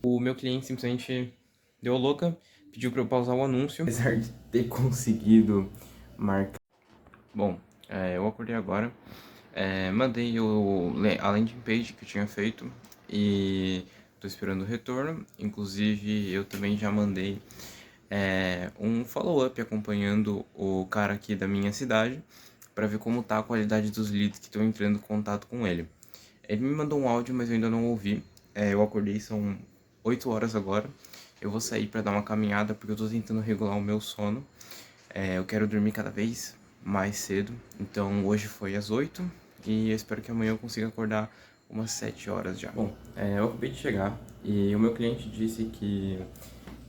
O meu cliente simplesmente deu louca, pediu para eu pausar o anúncio. Apesar de ter conseguido marcar... Bom, eu acordei agora, mandei a landing page que eu tinha feito e tô esperando o retorno. Inclusive, eu também já mandei um follow-up acompanhando o cara aqui da minha cidade para ver como tá a qualidade dos leads que estão entrando em contato com ele. Ele me mandou um áudio, mas eu ainda não ouvi. Eu acordei, são 8 horas agora. Eu vou sair para dar uma caminhada porque eu tô tentando regular o meu sono. Eu quero dormir cada vez mais cedo. Então hoje foi às 8 e eu espero que amanhã eu consiga acordar umas 7 horas já. Bom, eu acabei de chegar e o meu cliente disse que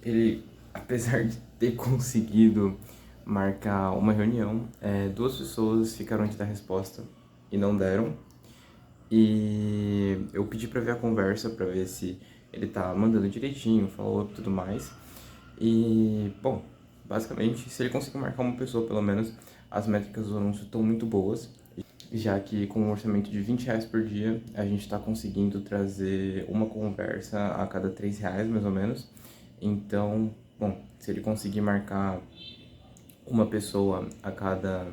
ele, apesar de ter conseguido marcar uma reunião, duas pessoas ficaram de dar resposta e não deram. E eu pedi pra ver a conversa, pra ver se ele tá mandando direitinho, follow-up e tudo mais. E, bom, basicamente, se ele conseguir marcar uma pessoa, pelo menos, as métricas do anúncio estão muito boas. Já que com um orçamento de R$ 20 por dia, a gente está conseguindo trazer uma conversa a cada R$ 3, mais ou menos. Então, bom, se ele conseguir marcar uma pessoa a cada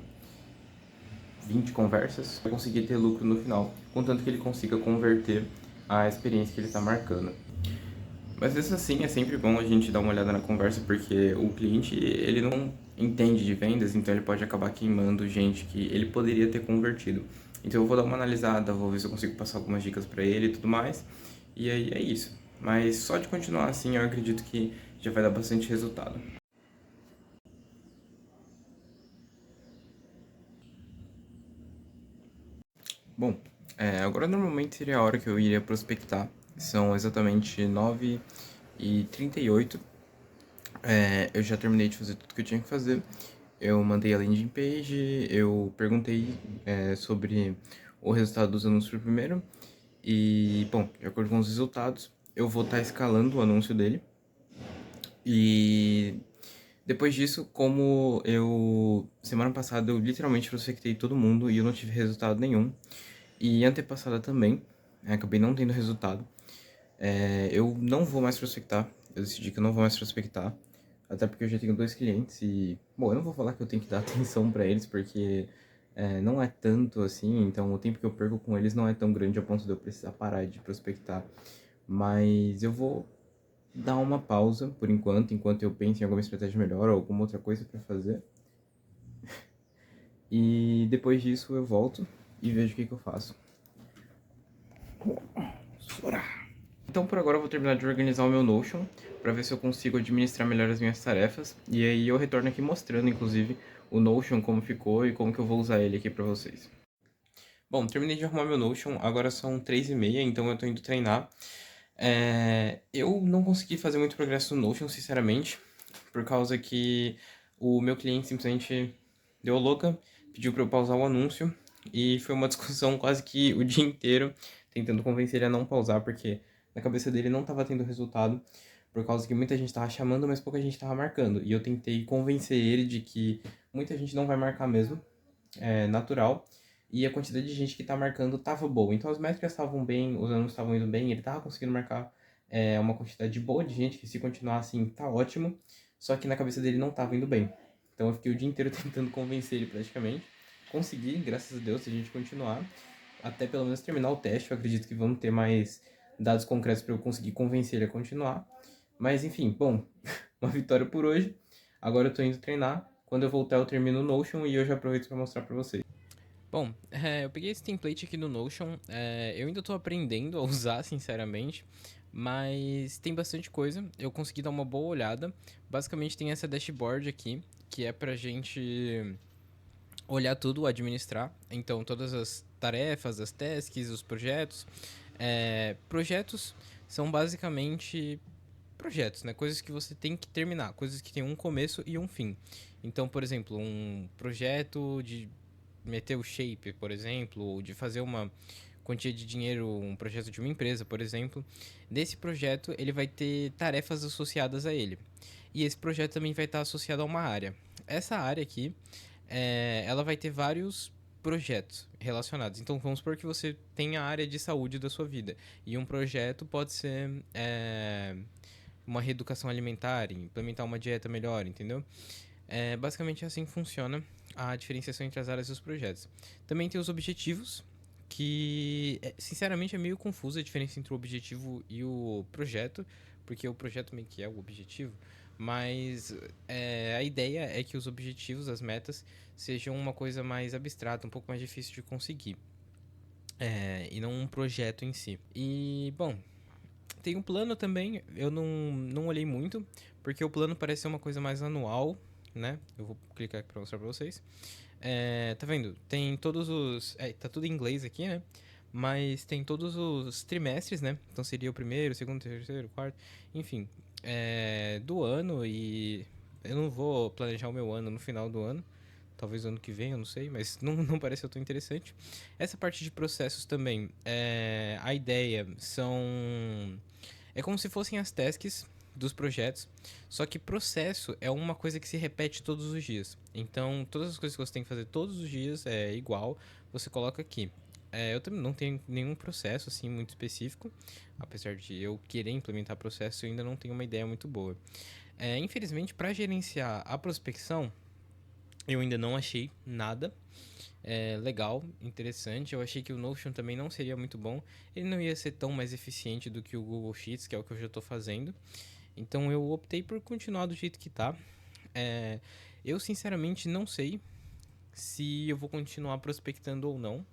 20 conversas, vai conseguir ter lucro no final, contanto que ele consiga converter a experiência que ele está marcando. Mas mesmo assim, é sempre bom a gente dar uma olhada na conversa, porque o cliente, ele não entende de vendas, então ele pode acabar queimando gente que ele poderia ter convertido. Então eu vou dar uma analisada, vou ver se eu consigo passar algumas dicas para ele e tudo mais, e aí é isso. Mas só de continuar assim, eu acredito que já vai dar bastante resultado. Bom, agora normalmente seria a hora que eu iria prospectar. São exatamente 9h38. Eu já terminei de fazer tudo que eu tinha que fazer. Eu mandei a landing page, eu perguntei sobre o resultado dos anúncios primeiro. E, bom, de acordo com os resultados, eu vou estar escalando o anúncio dele. E depois disso, como eu... Semana passada eu literalmente prospectei todo mundo e eu não tive resultado nenhum. E antepassada também, acabei não tendo resultado. Eu não vou mais prospectar, eu decidi que eu não vou mais prospectar. Até porque eu já tenho dois clientes e... Bom, eu não vou falar que eu tenho que dar atenção pra eles, porque não é tanto assim, então o tempo que eu perco com eles não é tão grande a ponto de eu precisar parar de prospectar. Mas eu vou dar uma pausa por enquanto eu penso em alguma estratégia melhor ou alguma outra coisa pra fazer. E depois disso eu volto e vejo o que eu faço. Então por agora eu vou terminar de organizar o meu Notion para ver se eu consigo administrar melhor as minhas tarefas. E aí eu retorno aqui mostrando, inclusive, o Notion, como ficou e como que eu vou usar ele aqui para vocês. Bom, terminei de arrumar meu Notion, agora são 3h30, então eu tô indo treinar. Eu não consegui fazer muito progresso no Notion, sinceramente, por causa que o meu cliente simplesmente deu louca, pediu para eu pausar o anúncio, e foi uma discussão quase que o dia inteiro, tentando convencer ele a não pausar, porque na cabeça dele não estava tendo resultado, por causa que muita gente estava chamando, mas pouca gente estava marcando. E eu tentei convencer ele de que muita gente não vai marcar mesmo, é natural, e a quantidade de gente que tá marcando tava boa. Então as métricas estavam bem, os alunos estavam indo bem, ele tava conseguindo marcar uma quantidade boa de gente que, se continuar assim, tá ótimo, só que na cabeça dele não tava indo bem. Então eu fiquei o dia inteiro tentando convencer ele praticamente. Consegui, graças a Deus, se a gente continuar, até pelo menos terminar o teste. Eu acredito que vamos ter mais dados concretos para eu conseguir convencer ele a continuar. Mas enfim, bom, uma vitória por hoje. Agora eu tô indo treinar. Quando eu voltar eu termino o Notion e eu já aproveito para mostrar para vocês. Bom, eu peguei esse template aqui no Notion, eu ainda tô aprendendo a usar, sinceramente, mas tem bastante coisa, eu consegui dar uma boa olhada. Basicamente tem essa dashboard aqui, que é pra gente olhar tudo, administrar, então todas as tarefas, as tasks, os projetos. Projetos são basicamente projetos, né? Coisas que você tem que terminar, coisas que têm um começo e um fim. Então, por exemplo, um projeto de meter o shape, por exemplo, ou de fazer uma quantia de dinheiro, um projeto de uma empresa, por exemplo. Nesse projeto, ele vai ter tarefas associadas a ele. E esse projeto também vai estar associado a uma área. Essa área aqui, ela vai ter vários projetos relacionados. Então, vamos supor que você tem a área de saúde da sua vida. E um projeto pode ser uma reeducação alimentar, implementar uma dieta melhor, entendeu? Basicamente é assim que funciona a diferenciação entre as áreas dos projetos. Também tem os objetivos, que sinceramente é meio confusa a diferença entre o objetivo e o projeto, porque o projeto meio que é o objetivo, mas a ideia é que os objetivos, as metas, sejam uma coisa mais abstrata, um pouco mais difícil de conseguir, e não um projeto em si. E, bom, tem um plano também, eu não olhei muito, porque o plano parece ser uma coisa mais anual, né? Eu vou clicar aqui pra mostrar pra vocês. Tá vendo? Tem todos os... tá tudo em inglês aqui, né? Mas tem todos os trimestres, né? Então seria o primeiro, segundo, terceiro, quarto, enfim, do ano. E eu não vou planejar o meu ano no final do ano. Talvez ano que vem, eu não sei, mas não pareceu tão interessante. Essa parte de processos também, a ideia são... É como se fossem as tasks dos projetos, só que processo é uma coisa que se repete todos os dias. Então, todas as coisas que você tem que fazer todos os dias é igual, você coloca aqui. Eu também não tenho nenhum processo assim muito específico, apesar de eu querer implementar processo, eu ainda não tenho uma ideia muito boa. Infelizmente, para gerenciar a prospecção, eu ainda não achei nada legal, interessante. Eu achei que o Notion também não seria muito bom. Ele não ia ser tão mais eficiente do que o Google Sheets, que é o que eu já estou fazendo. Então eu optei por continuar do jeito que tá. Eu sinceramente não sei se eu vou continuar prospectando ou não.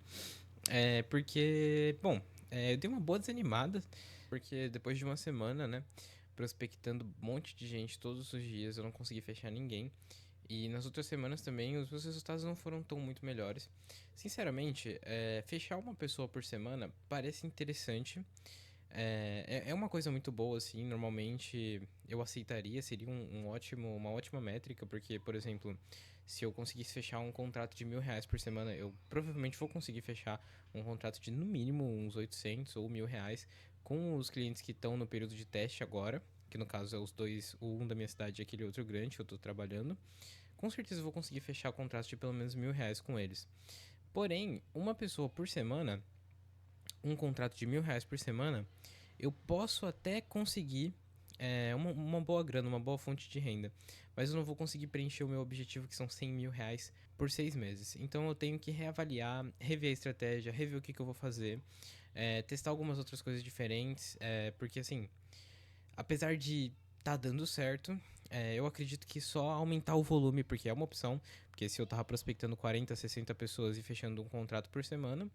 Porque, bom, eu dei uma boa desanimada. Porque depois de uma semana, né, prospectando um monte de gente todos os dias, eu não consegui fechar ninguém. E nas outras semanas também os meus resultados não foram tão muito melhores. Sinceramente, fechar uma pessoa por semana parece interessante. É uma coisa muito boa, assim. Normalmente eu aceitaria, seria uma ótima métrica, porque, por exemplo, se eu conseguisse fechar um contrato de R$ 1.000 por semana, eu provavelmente vou conseguir fechar um contrato de no mínimo uns 800 ou R$ 1.000 com os clientes que estão no período de teste agora, que no caso é os dois, um da minha cidade e aquele outro grande que eu estou trabalhando. Com certeza eu vou conseguir fechar contratos de pelo menos R$ 1.000 com eles. Porém, uma pessoa por semana, um contrato de R$ 1.000 por semana, eu posso até conseguir uma boa grana, uma boa fonte de renda. Mas eu não vou conseguir preencher o meu objetivo, que são R$ 100.000 por 6 meses. Então eu tenho que reavaliar, rever a estratégia, rever o que eu vou fazer, testar algumas outras coisas diferentes, porque assim, apesar de tá dando certo, eu acredito que só aumentar o volume, porque é uma opção, porque se eu tava prospectando 40, 60 pessoas e fechando um contrato por semana,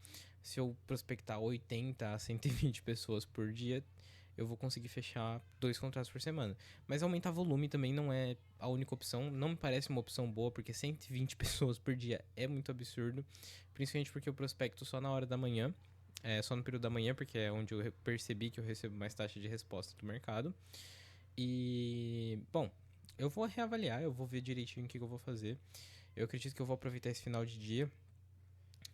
se eu prospectar 80 a 120 pessoas por dia, eu vou conseguir fechar 2 contratos por semana. Mas aumentar volume também não é a única opção, não me parece uma opção boa, porque 120 pessoas por dia é muito absurdo, principalmente porque eu prospecto só na hora da manhã, só no período da manhã, porque é onde eu percebi que eu recebo mais taxa de resposta do mercado. E, bom, eu vou reavaliar, eu vou ver direitinho o que eu vou fazer. Eu acredito que eu vou aproveitar esse final de dia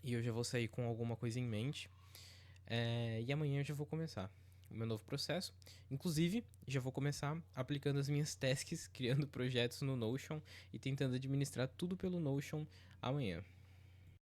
e eu já vou sair com alguma coisa em mente. E amanhã eu já vou começar o meu novo processo. Inclusive, já vou começar aplicando as minhas tasks, criando projetos no Notion e tentando administrar tudo pelo Notion amanhã.